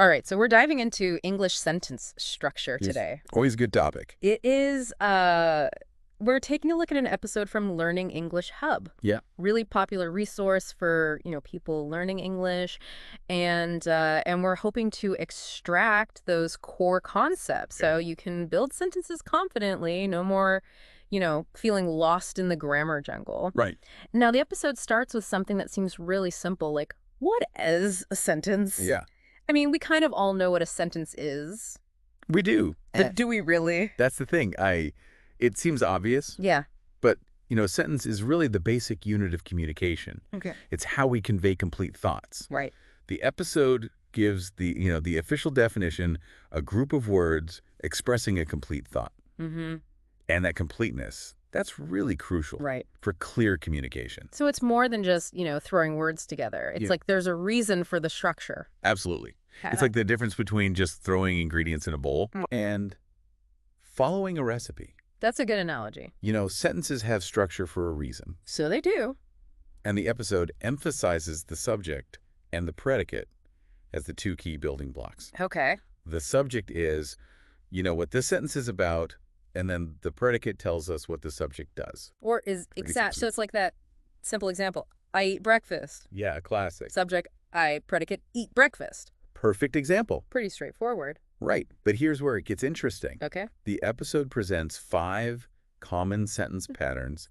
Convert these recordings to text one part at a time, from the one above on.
All right, so we're diving into English sentence structure Yes. today. Always a good topic. It is, we're taking a look at an episode from Learning English Hub. Yeah. Really popular resource for, people learning English. And we're hoping to extract those core concepts so you can build sentences confidently, no more, feeling lost in the grammar jungle. Right. Now, the episode starts with something that seems really simple, like, what is a sentence? Yeah. I mean, we kind of all know what a sentence is. We do. But do we really? That's the thing. It seems obvious, Yeah. but, a sentence is really the basic unit of communication. Okay. It's how we convey complete thoughts. Right. The episode gives the official definition, a group of words expressing a complete thought. Mm-hmm. And that completeness, that's really crucial Right. for clear communication. So it's more than just, throwing words together. It's Yeah. like there's a reason for the structure. Absolutely. It's like the difference between just throwing ingredients in a bowl and following a recipe. That's a good analogy. Sentences have structure for a reason. So they do. And the episode emphasizes the subject and the predicate as the two key building blocks. Okay. The subject is, what this sentence is about, and then the predicate tells us what the subject does. Or is exact. So it's like that simple example. I eat breakfast. Yeah, classic. Subject, predicate, eat breakfast. Perfect example. Pretty straightforward. Right. But here's where it gets interesting. Okay. The episode presents 5 common sentence patterns,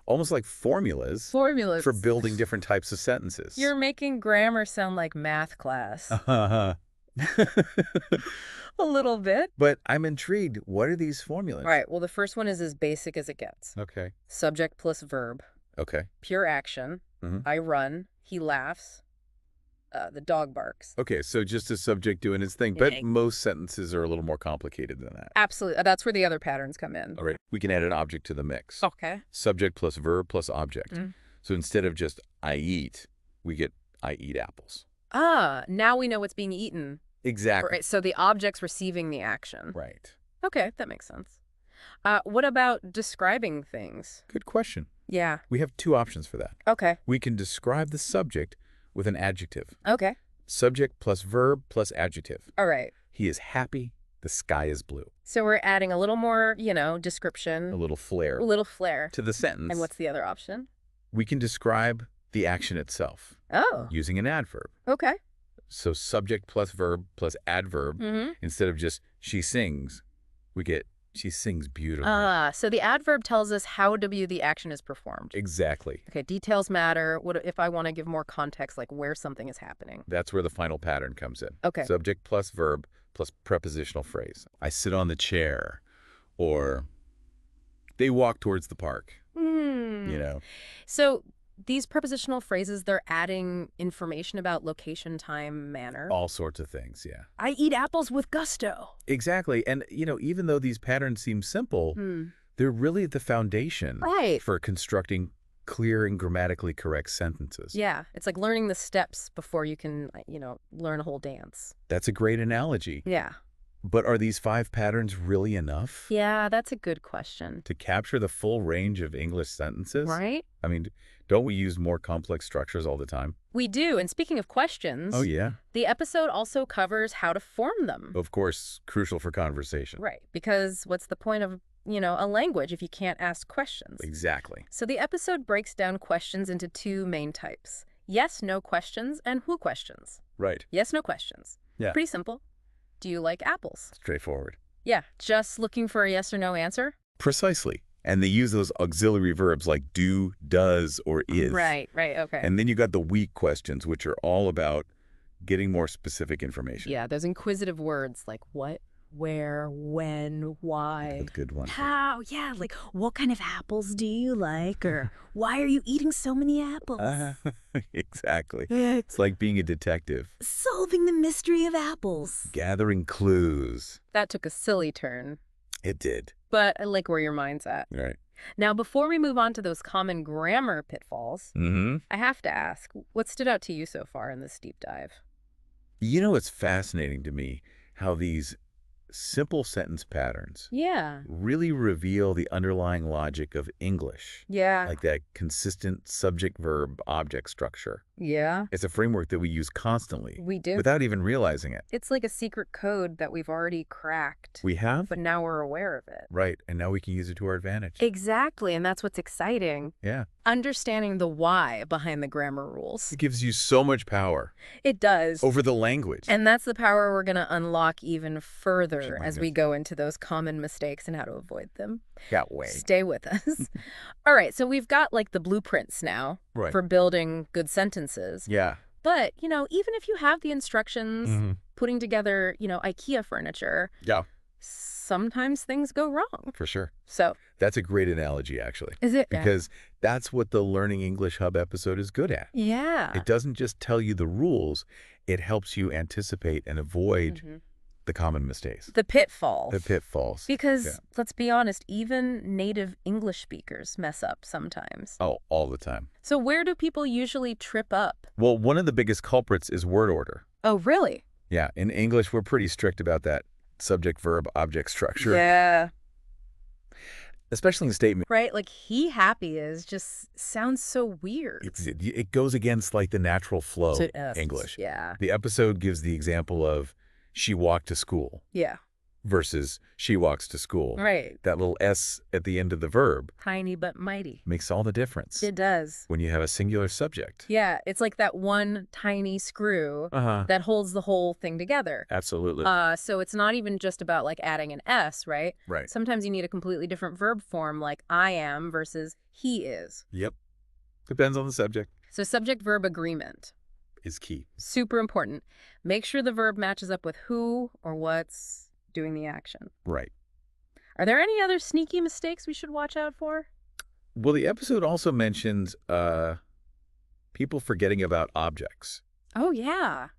almost like formulas for building different types of sentences. You're making grammar sound like math class. Uh-huh. A little bit. But I'm intrigued. What are these formulas? All right. Well, the first one is as basic as it gets. Okay. Subject plus verb. Okay. Pure action. Mhm. I run. He laughs. The dog barks. Okay, so just a subject doing its thing, but most sentences are a little more complicated than that. Absolutely. That's where the other patterns come in. All right. We can add an object to the mix. Okay. Subject plus verb plus object. Mm. So instead of just I eat, we get I eat apples. Now we know what's being eaten. Exactly. Right. So the object's receiving the action. Right. Okay, that makes sense. What about describing things? Good question. Yeah. We have 2 options for that. Okay. We can describe the subject with an adjective. Okay. Subject plus verb plus adjective. All right. He is happy. The sky is blue. So we're adding a little more, description. A little flair. A little flair. To the sentence. And what's the other option? We can describe the action itself. Oh. Using an adverb. Okay. So subject plus verb plus adverb. Mm-hmm. Instead of just she sings, we get she sings beautifully. So the adverb tells us how the action is performed. Exactly. Okay, details matter. What if I want to give more context, like where something is happening? That's where the final pattern comes in. Okay. Subject plus verb plus prepositional phrase. I sit on the chair, or they walk towards the park. So these prepositional phrases, they're adding information about location, time, manner. All sorts of things, yeah. I eat apples with gusto. Exactly. And, even though these patterns seem simple, they're really the foundation for constructing clear and grammatically correct sentences. Yeah. It's like learning the steps before you can, learn a whole dance. That's a great analogy. Yeah. But are these 5 patterns really enough? Yeah, that's a good question. To capture the full range of English sentences? Right? I mean, don't we use more complex structures all the time? We do. And speaking of questions, Oh, yeah. the episode also covers how to form them. Of course, crucial for conversation. Right. Because what's the point of, a language if you can't ask questions? Exactly. So the episode breaks down questions into 2 main types. Yes, no questions, and who questions. Right. Yes, no questions. Yeah. Pretty simple. Do you like apples? Straightforward. Yeah. Just looking for a yes or no answer? Precisely. And they use those auxiliary verbs like do, does, or is. Right, okay. And then you got the weak questions, which are all about getting more specific information. Yeah, those inquisitive words like what, where, when, why. That's a good one. How, yeah, like what kind of apples do you like? Or why are you eating so many apples? Exactly. It's like being a detective. Solving the mystery of apples. Gathering clues. That took a silly turn. It did. But I like where your mind's at. Right. Now, before we move on to those common grammar pitfalls, I have to ask, what stood out to you so far in this deep dive? It's fascinating to me how these simple sentence patterns really reveal the underlying logic of English. Yeah. Like that consistent subject-verb-object structure. Yeah. It's a framework that we use constantly We do. without even realizing it. It's like a secret code that we've already cracked. We have? But now we're aware of it. Right. And now we can use it to our advantage. Exactly. And that's what's exciting. Yeah. Understanding the why behind the grammar rules. It gives you so much power. It does. Over the language. And that's the power we're going to unlock even further as we go into those common mistakes and how to avoid them. Can't wait. Stay with us. All right. So we've got like the blueprints now for building good sentences. Yeah. But, even if you have the instructions, putting together, IKEA furniture. Yeah. Sometimes things go wrong. For sure. So that's a great analogy, actually. Is it? Because that's what the Learning English Hub episode is good at. Yeah. It doesn't just tell you the rules. It helps you anticipate and avoid the common mistakes. The pitfalls. The pitfalls. Because, let's be honest, even native English speakers mess up sometimes. Oh, all the time. So where do people usually trip up? Well, one of the biggest culprits is word order. Oh, really? Yeah. In English, we're pretty strict about that subject, verb, object structure. Yeah. Especially in statement. Right? Like, he happy is just sounds so weird. It goes against, like, the natural flow English. Yeah. The episode gives the example of she walked to school. Yeah. Versus she walks to school. Right. That little S at the end of the verb. Tiny but mighty. Makes all the difference. It does. When you have a singular subject. Yeah. It's like that one tiny screw that holds the whole thing together. Absolutely. So it's not even just about like adding an S, right? Right. Sometimes you need a completely different verb form like I am versus he is. Yep. Depends on the subject. So subject-verb agreement is key. Super important. Make sure the verb matches up with who or what's doing the action. Right. Are there any other sneaky mistakes we should watch out for? Well, the episode also mentions people forgetting about objects. Oh, yeah.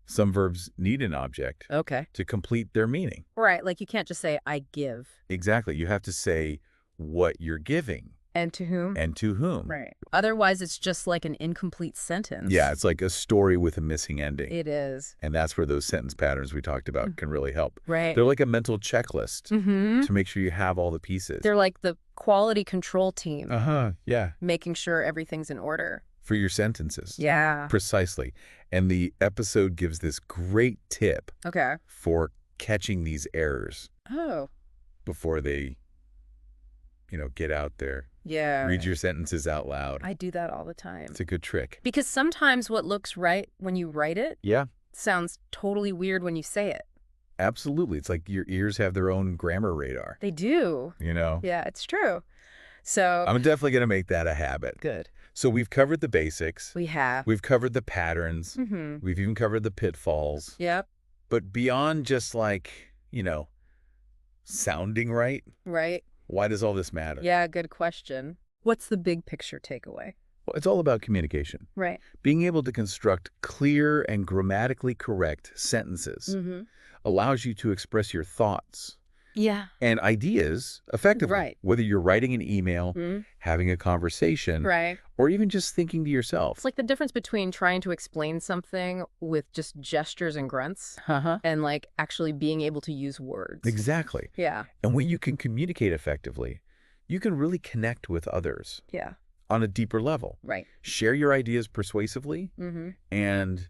Some verbs need an object to complete their meaning. Right. Like you can't just say, I give. Exactly. You have to say what you're giving. And to whom? And to whom. Right. Otherwise, it's just like an incomplete sentence. Yeah, it's like a story with a missing ending. It is. And that's where those sentence patterns we talked about can really help. Right. They're like a mental checklist to make sure you have all the pieces. They're like the quality control team. Yeah. Making sure everything's in order. For your sentences. Yeah. Precisely. And the episode gives this great tip for catching these errors. Oh. Before they, get out there. Yeah. Read your sentences out loud. I do that all the time. It's a good trick. Because sometimes what looks right when you write it sounds totally weird when you say it. Absolutely. It's like your ears have their own grammar radar. They do. Yeah, it's true. So I'm definitely going to make that a habit. Good. So we've covered the basics. We have. We've covered the patterns. We've even covered the pitfalls. Yep. But beyond just like, sounding right. Right. Why does all this matter? Yeah, good question. What's the big picture takeaway? Well, it's all about communication. Right. Being able to construct clear and grammatically correct sentences allows you to express your thoughts and ideas effectively. Right. Whether you're writing an email, having a conversation, or even just thinking to yourself. It's like the difference between trying to explain something with just gestures and grunts and like actually being able to use words. Exactly. Yeah. And when you can communicate effectively, you can really connect with others. Yeah. On a deeper level. Right. Share your ideas persuasively and,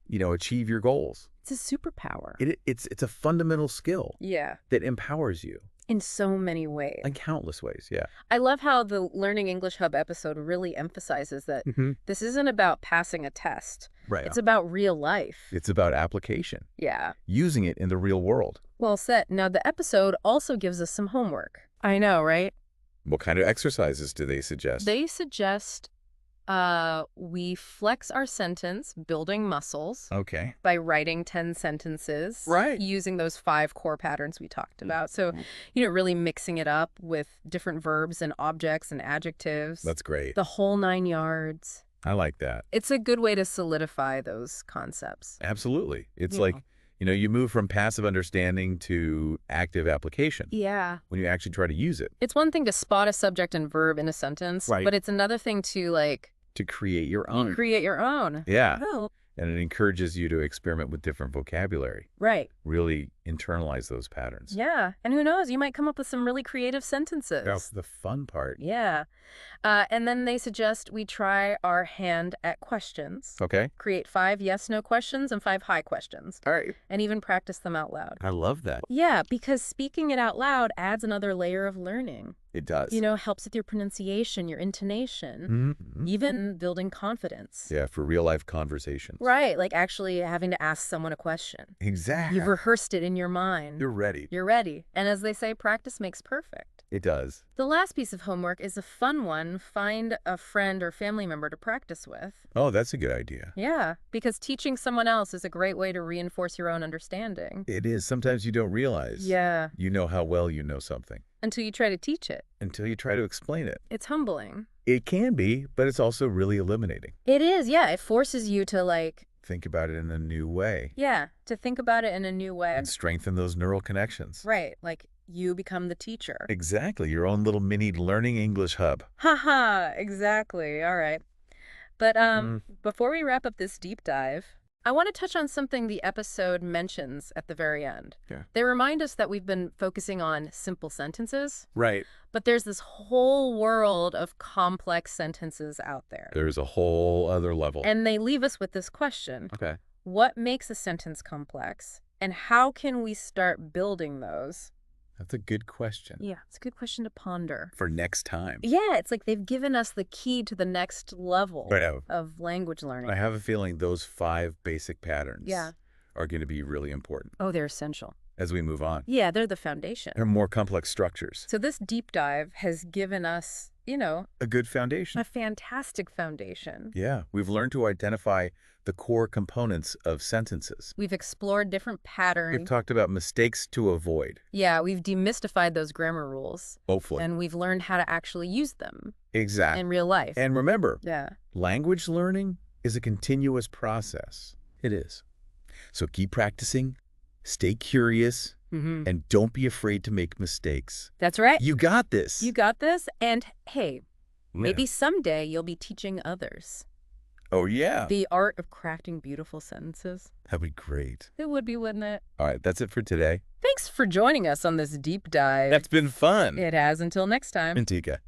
achieve your goals. It's a superpower. It's a fundamental skill. Yeah. That empowers you. In so many ways. In countless ways, yeah. I love how the Learning English Hub episode really emphasizes that this isn't about passing a test. Right. It's about real life. It's about application. Yeah. Using it in the real world. Well said. Now, the episode also gives us some homework. I know, right? What kind of exercises do they suggest? They suggest we flex our sentence, building muscles. Okay. By writing 10 sentences. Right. Using those 5 core patterns we talked about. So, really mixing it up with different verbs and objects and adjectives. That's great. The whole 9 yards. I like that. It's a good way to solidify those concepts. Absolutely. It's like, you move from passive understanding to active application. Yeah. When you actually try to use it. It's one thing to spot a subject and verb in a sentence, but it's another thing to to create your own. Create your own. Yeah. Oh. And it encourages you to experiment with different vocabulary. Right. Really internalize those patterns. Yeah. And who knows, you might come up with some really creative sentences. That's the fun part. Yeah. And then they suggest we try our hand at questions. Okay. Create 5 yes/no questions and 5 hi questions. All right. And even practice them out loud. I love that. Yeah, because speaking it out loud adds another layer of learning. It does. You know, helps with your pronunciation, your intonation, even building confidence. Yeah, for real-life conversations. Right, like actually having to ask someone a question. Exactly. You've rehearsed it in your mind. You're ready. You're ready. And as they say, practice makes perfect. It does. The last piece of homework is a fun one. Find a friend or family member to practice with. Oh, that's a good idea. Yeah, because teaching someone else is a great way to reinforce your own understanding. It is. Sometimes you don't realize. Yeah. You know how well you know something. Until you try to teach it. Until you try to explain it. It's humbling. It can be, but it's also really illuminating. It is, yeah. It forces you to think about it in a new way. Yeah, to think about it in a new way. And strengthen those neural connections. Right, like you become the teacher. Exactly, your own little mini learning English hub. Haha, exactly. All right. But before we wrap up this deep dive, I want to touch on something the episode mentions at the very end. Yeah. They remind us that we've been focusing on simple sentences. Right. But there's this whole world of complex sentences out there. There's a whole other level. And they leave us with this question. Okay. What makes a sentence complex? And how can we start building those? That's a good question. Yeah, it's a good question to ponder. For next time. Yeah, it's like they've given us the key to the next level of language learning. I have a feeling those 5 basic patterns are going to be really important. Oh, they're essential. As we move on. Yeah, they're the foundation. They're more complex structures. So this deep dive has given us, a good foundation. a fantastic foundation. Yeah, we've learned to identify the core components of sentences. We've explored different patterns. We've talked about mistakes to avoid. Yeah, we've demystified those grammar rules. Hopefully. And we've learned how to actually use them. Exactly. In real life. And remember, yeah, language learning is a continuous process. It is. So keep practicing, stay curious, and don't be afraid to make mistakes. That's right. You got this. You got this. And hey, maybe someday you'll be teaching others. Oh, yeah. The art of crafting beautiful sentences. That'd be great. It would be, wouldn't it? All right, that's it for today. Thanks for joining us on this deep dive. That's been fun. It has. Until next time. Antika.